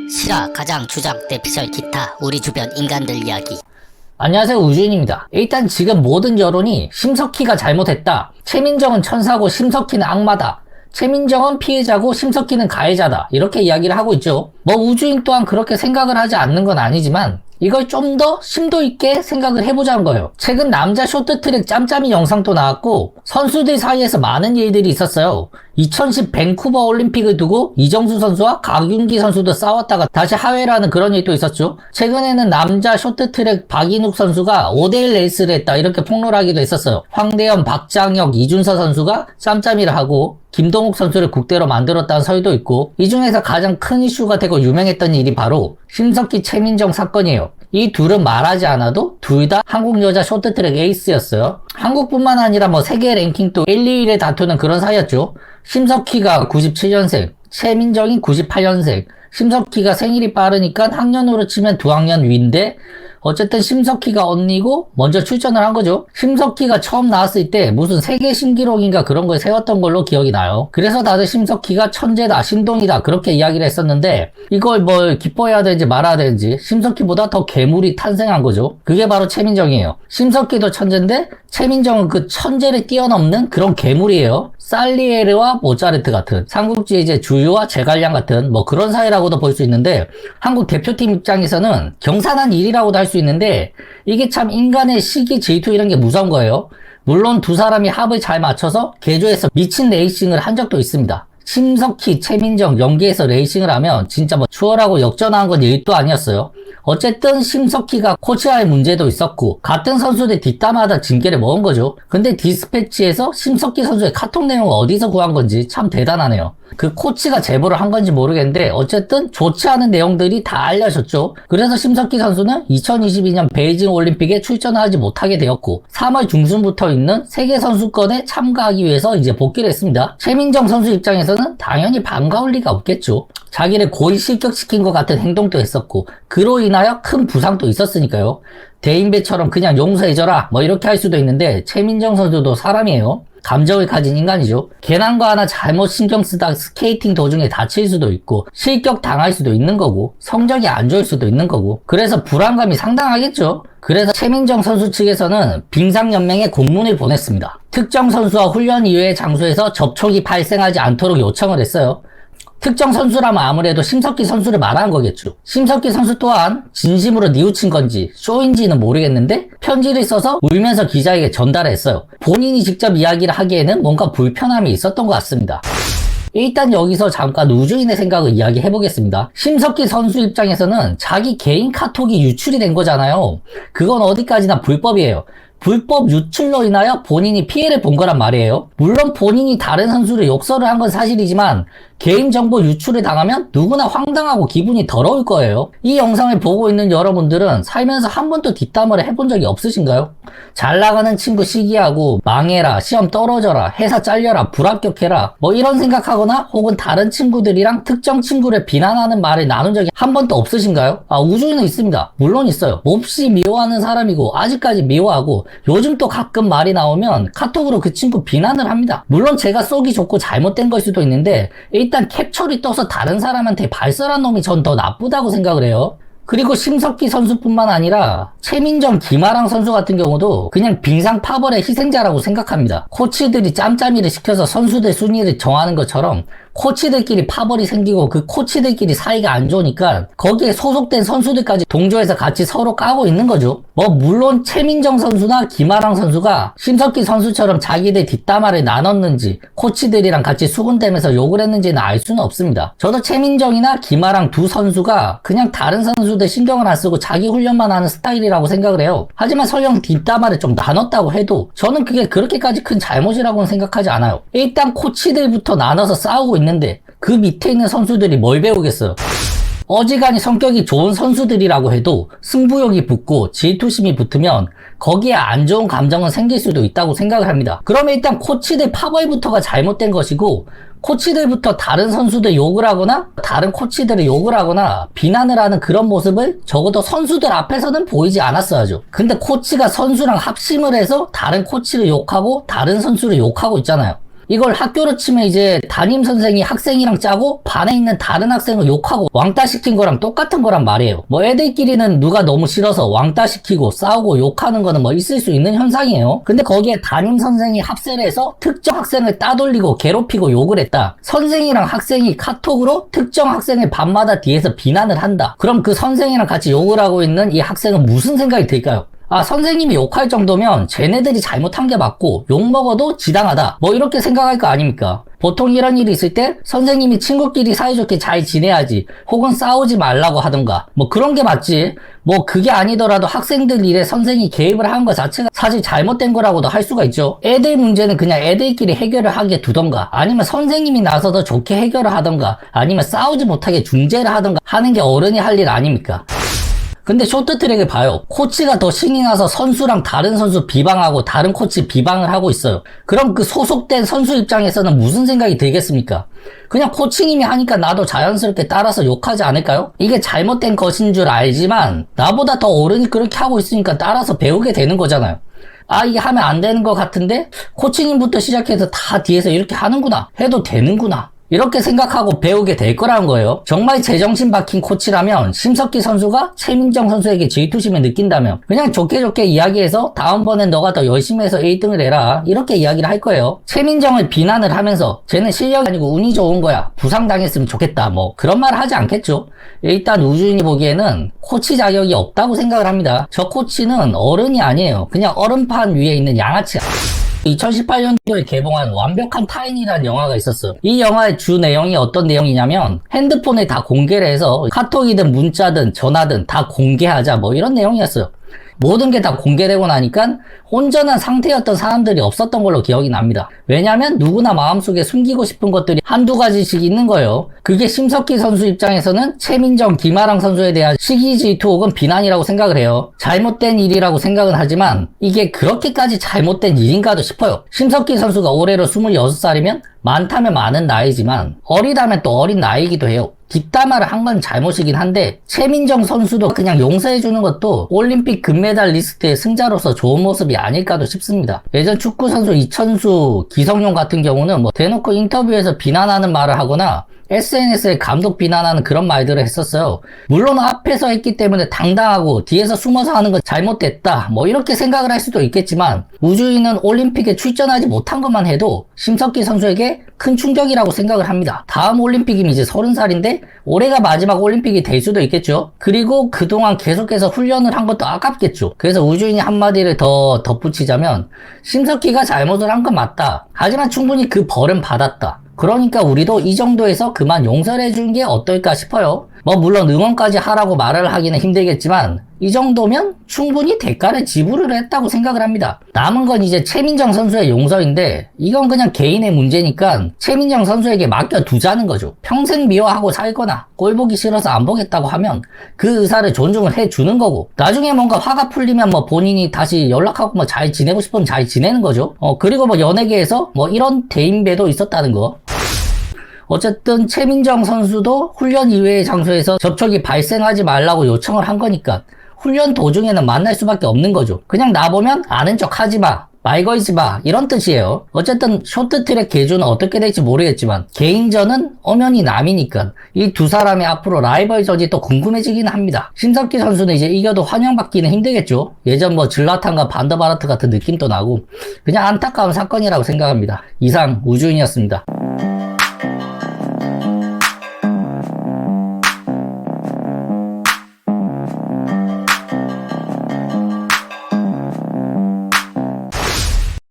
실화, 가장, 주장, 대피셜, 기타, 우리 주변 인간들 이야기. 안녕하세요, 우주인입니다. 일단 지금 모든 여론이 심석희가 잘못했다. 최민정은 천사고 심석희는 악마다. 최민정은 피해자고 심석희는 가해자다. 이렇게 이야기를 하고 있죠. 뭐 우주인 또한 그렇게 생각을 하지 않는 건 아니지만 이걸 좀 더 심도 있게 생각을 해보자는 거예요. 최근 남자 쇼트트랙 짬짬이 영상도 나왔고 선수들 사이에서 많은 일들이 있었어요. 2010 밴쿠버 올림픽을 두고 이정수 선수와 강윤기 선수도 싸웠다가 다시 하회라는 그런 일도 있었죠. 최근에는 남자 쇼트트랙 박인욱 선수가 5대1 레이스를 했다 이렇게 폭로하기도 했었어요. 황대현, 박장혁, 이준서 선수가 짬짬이를 하고 김동욱 선수를 국대로 만들었다는 설도 있고, 이 중에서 가장 큰 이슈가 되고 유명했던 일이 바로 심석희 최민정 사건이에요. 이 둘은 말하지 않아도 둘 다 한국 여자 쇼트트랙 에이스였어요. 한국뿐만 아니라 뭐 세계 랭킹도 1, 2위를 다투는 그런 사이였죠. 심석희가 97년생, 최민정이 98년생. 심석희가 생일이 빠르니까 학년으로 치면 2학년 위인데 어쨌든 심석희가 언니고 먼저 출전을 한 거죠. 심석희가 처음 나왔을 때 무슨 세계 신기록인가 그런 걸 세웠던 걸로 기억이 나요. 그래서 다들 심석희가 천재다, 신동이다 그렇게 이야기를 했었는데 이걸 뭘 기뻐해야 되는지 말아야 되는지 심석희보다 더 괴물이 탄생한 거죠. 그게 바로 최민정이에요. 심석희도 천재인데 최민정은 그 천재를 뛰어넘는 그런 괴물이에요. 살리에르와 모차르트 같은 삼국지의 이제 주유와 제갈량 같은 뭐 그런 사이라고도 볼 수 있는데 한국 대표팀 입장에서는 경사난 일이라고도 할 수 있는데 이게 참 인간의 시기 질투 이런 게 무서운 거예요. 물론 두 사람이 합을 잘 맞춰서 개조해서 미친 레이싱을 한 적도 있습니다. 심석희, 최민정 연계해서 레이싱을 하면 진짜 뭐 추월하고 역전하는 건 일도 아니었어요. 어쨌든 심석희가 코치와의 문제도 있었고 같은 선수들 뒷담화하다 징계를 먹은 거죠. 근데 디스패치에서 심석희 선수의 카톡 내용을 어디서 구한 건지 참 대단하네요. 그 코치가 제보를 한 건지 모르겠는데 어쨌든 좋지 않은 내용들이 다 알려졌죠. 그래서 심석희 선수는 2022년 베이징 올림픽에 출전을 하지 못하게 되었고 3월 중순부터 있는 세계선수권에 참가하기 위해서 이제 복귀를 했습니다. 최민정 선수 입장에서는 당연히 반가울 리가 없겠죠. 자기를 고의 실격시킨 것 같은 행동도 했었고 그로 인하여 큰 부상도 있었으니까요. 대인배처럼 그냥 용서해줘라 뭐 이렇게 할 수도 있는데 최민정 선수도 사람이에요. 감정을 가진 인간이죠. 괜한 거 하나 잘못 신경 쓰다 스케이팅 도중에 다칠 수도 있고 실격 당할 수도 있는 거고 성적이 안 좋을 수도 있는 거고 그래서 불안감이 상당하겠죠. 그래서 최민정 선수 측에서는 빙상연맹에 공문을 보냈습니다. 특정 선수와 훈련 이외의 장소에서 접촉이 발생하지 않도록 요청을 했어요. 특정 선수라면 아무래도 심석희 선수를 말하는 거겠죠. 심석희 선수 또한 진심으로 뉘우친 건지 쇼인지는 모르겠는데 편지를 써서 울면서 기자에게 전달했어요. 본인이 직접 이야기를 하기에는 뭔가 불편함이 있었던 것 같습니다. 일단 여기서 잠깐 우주인의 생각을 이야기해보겠습니다. 심석희 선수 입장에서는 자기 개인 카톡이 유출이 된 거잖아요. 그건 어디까지나 불법이에요. 불법 유출로 인하여 본인이 피해를 본 거란 말이에요. 물론 본인이 다른 선수를 욕설을 한 건 사실이지만 개인정보 유출을 당하면 누구나 황당하고 기분이 더러울 거예요. 이 영상을 보고 있는 여러분들은 살면서 한 번도 뒷담화를 해본 적이 없으신가요? 잘 나가는 친구 시기하고 망해라, 시험 떨어져라, 회사 잘려라, 불합격해라 뭐 이런 생각하거나 혹은 다른 친구들이랑 특정 친구를 비난하는 말을 나눈 적이 한 번도 없으신가요? 우주인은 있습니다. 물론 있어요. 몹시 미워하는 사람이고 아직까지 미워하고 요즘 또 가끔 말이 나오면 카톡으로 그 친구 비난을 합니다. 물론 제가 쏘기 좋고 잘못된 걸 수도 있는데 일단 캡처리 떠서 다른 사람한테 발설한 놈이 전 더 나쁘다고 생각을 해요. 그리고 심석희 선수뿐만 아니라 최민정, 김아랑 선수 같은 경우도 그냥 빙상 파벌의 희생자라고 생각합니다. 코치들이 짬짬이를 시켜서 선수들 순위를 정하는 것처럼 코치들끼리 파벌이 생기고 그 코치들끼리 사이가 안 좋으니까 거기에 소속된 선수들까지 동조해서 같이 서로 까고 있는 거죠. 뭐 물론 최민정 선수나 김아랑 선수가 심석희 선수처럼 자기들 뒷담화를 나눴는지 코치들이랑 같이 수군대면서 욕을 했는지는 알 수는 없습니다. 저도 최민정이나 김아랑 두 선수가 그냥 다른 선수들 신경을 안 쓰고 자기 훈련만 하는 스타일이라고 생각을 해요. 하지만 설령 뒷담화를 좀 나눴다고 해도 저는 그게 그렇게까지 큰 잘못이라고는 생각하지 않아요. 일단 코치들부터 나눠서 싸우고 있는데 그 밑에 있는 선수들이 뭘 배우겠어요. 어지간히 성격이 좋은 선수들이라고 해도 승부욕이 붙고 질투심이 붙으면 거기에 안 좋은 감정은 생길 수도 있다고 생각을 합니다. 그러면 일단 코치들 파벌부터가 잘못된 것이고 코치들부터 다른 선수들 욕을 하거나 다른 코치들을 욕을 하거나 비난을 하는 그런 모습을 적어도 선수들 앞에서는 보이지 않았어야죠. 근데 코치가 선수랑 합심을 해서 다른 코치를 욕하고 다른 선수를 욕하고 있잖아요. 이걸 학교로 치면 이제 담임 선생이 학생이랑 짜고 반에 있는 다른 학생을 욕하고 왕따 시킨 거랑 똑같은 거란 말이에요. 뭐 애들끼리는 누가 너무 싫어서 왕따 시키고 싸우고 욕하는 거는 뭐 있을 수 있는 현상이에요. 근데 거기에 담임 선생이 합세를 해서 특정 학생을 따돌리고 괴롭히고 욕을 했다. 선생이랑 학생이 카톡으로 특정 학생을 밤마다 뒤에서 비난을 한다. 그럼 그 선생이랑 같이 욕을 하고 있는 이 학생은 무슨 생각이 들까요? 아, 선생님이 욕할 정도면 쟤네들이 잘못한 게 맞고 욕먹어도 지당하다. 뭐 이렇게 생각할 거 아닙니까? 보통 이런 일이 있을 때 선생님이 친구끼리 사이좋게 잘 지내야지, 혹은 싸우지 말라고 하던가 뭐 그런 게 맞지. 뭐 그게 아니더라도 학생들 일에 선생이 개입을 한 것 자체가 사실 잘못된 거라고도 할 수가 있죠. 애들 문제는 그냥 애들끼리 해결을 하게 두던가, 아니면 선생님이 나서서 좋게 해결을 하던가, 아니면 싸우지 못하게 중재를 하던가 하는 게 어른이 할 일 아닙니까? 근데 쇼트트랙을 봐요. 코치가 더 신이 나서 선수랑 다른 선수 비방하고 다른 코치 비방을 하고 있어요. 그럼 그 소속된 선수 입장에서는 무슨 생각이 들겠습니까? 그냥 코치님이 하니까 나도 자연스럽게 따라서 욕하지 않을까요? 이게 잘못된 것인 줄 알지만 나보다 더 어른이 그렇게 하고 있으니까 따라서 배우게 되는 거잖아요. 아, 이게 하면 안 되는 것 같은데 코치님부터 시작해서 다 뒤에서 이렇게 하는구나, 해도 되는구나, 이렇게 생각하고 배우게 될 거라는 거예요. 정말 제정신 박힌 코치라면 심석희 선수가 최민정 선수에게 질투심을 느낀다면 그냥 좋게 좋게 이야기해서 다음번엔 너가 더 열심히 해서 1등을 해라, 이렇게 이야기를 할 거예요. 최민정을 비난을 하면서 쟤는 실력이 아니고 운이 좋은 거야, 부상당했으면 좋겠다, 뭐 그런 말을 하지 않겠죠. 일단 우주인이 보기에는 코치 자격이 없다고 생각을 합니다. 저 코치는 어른이 아니에요. 그냥 얼음판 위에 있는 양아치야. 2018년도에 개봉한 완벽한 타인이라는 영화가 있었어요. 이 영화의 주 내용이 어떤 내용이냐면 핸드폰에 다 공개를 해서 카톡이든 문자든 전화든 다 공개하자, 뭐 이런 내용이었어요. 모든 게 다 공개되고 나니까 온전한 상태였던 사람들이 없었던 걸로 기억이 납니다. 왜냐면 누구나 마음속에 숨기고 싶은 것들이 한두 가지씩 있는 거예요. 그게 심석희 선수 입장에서는 최민정, 김아랑 선수에 대한 시기 질투 혹은 비난이라고 생각을 해요. 잘못된 일이라고 생각은 하지만 이게 그렇게까지 잘못된 일인가도 싶어요. 심석희 선수가 올해로 26살이면 많다면 많은 나이지만 어리다면 또 어린 나이이기도 해요. 뒷담화를 한 건 잘못이긴 한데 최민정 선수도 그냥 용서해주는 것도 올림픽 금메달 리스트의 승자로서 좋은 모습이 아닐까도 싶습니다. 예전 축구 선수 이천수, 기성용 같은 경우는 뭐 대놓고 인터뷰에서 비난하는 말을 하거나 SNS에 감독 비난하는 그런 말들을 했었어요. 물론 앞에서 했기 때문에 당당하고 뒤에서 숨어서 하는 건 잘못됐다, 뭐 이렇게 생각을 할 수도 있겠지만 우주인은 올림픽에 출전하지 못한 것만 해도 심석희 선수에게 큰 충격이라고 생각을 합니다. 다음 올림픽이면 이제 30살인데 올해가 마지막 올림픽이 될 수도 있겠죠. 그리고 그동안 계속해서 훈련을 한 것도 아깝겠죠. 그래서 우주인이 한마디를 더 덧붙이자면 심석희가 잘못을 한 건 맞다, 하지만 충분히 그 벌은 받았다. 그러니까 우리도 이 정도에서 그만 용서를 해주는 게 어떨까 싶어요. 뭐 물론 응원까지 하라고 말을 하기는 힘들겠지만 이 정도면 충분히 대가를 지불을 했다고 생각을 합니다. 남은 건 이제 최민정 선수의 용서인데 이건 그냥 개인의 문제니까 최민정 선수에게 맡겨두자는 거죠. 평생 미워하고 살거나 꼴 보기 싫어서 안 보겠다고 하면 그 의사를 존중을 해주는 거고, 나중에 뭔가 화가 풀리면 뭐 본인이 다시 연락하고 뭐 잘 지내고 싶으면 잘 지내는 거죠. 그리고 뭐 연예계에서 뭐 이런 대인배도 있었다는 거. 어쨌든 최민정 선수도 훈련 이외의 장소에서 접촉이 발생하지 말라고 요청을 한 거니까 훈련 도중에는 만날 수밖에 없는 거죠. 그냥 나보면 아는 척 하지 마, 말 걸지 마, 이런 뜻이에요. 어쨌든 쇼트트랙 계주는 어떻게 될지 모르겠지만 개인전은 엄연히 남이니까 이 두 사람의 앞으로 라이벌전이 또 궁금해지긴 합니다. 심석희 선수는 이제 이겨도 환영받기는 힘들겠죠. 예전 뭐 질라탄과 반더바라트 같은 느낌도 나고 그냥 안타까운 사건이라고 생각합니다. 이상 우주인이었습니다.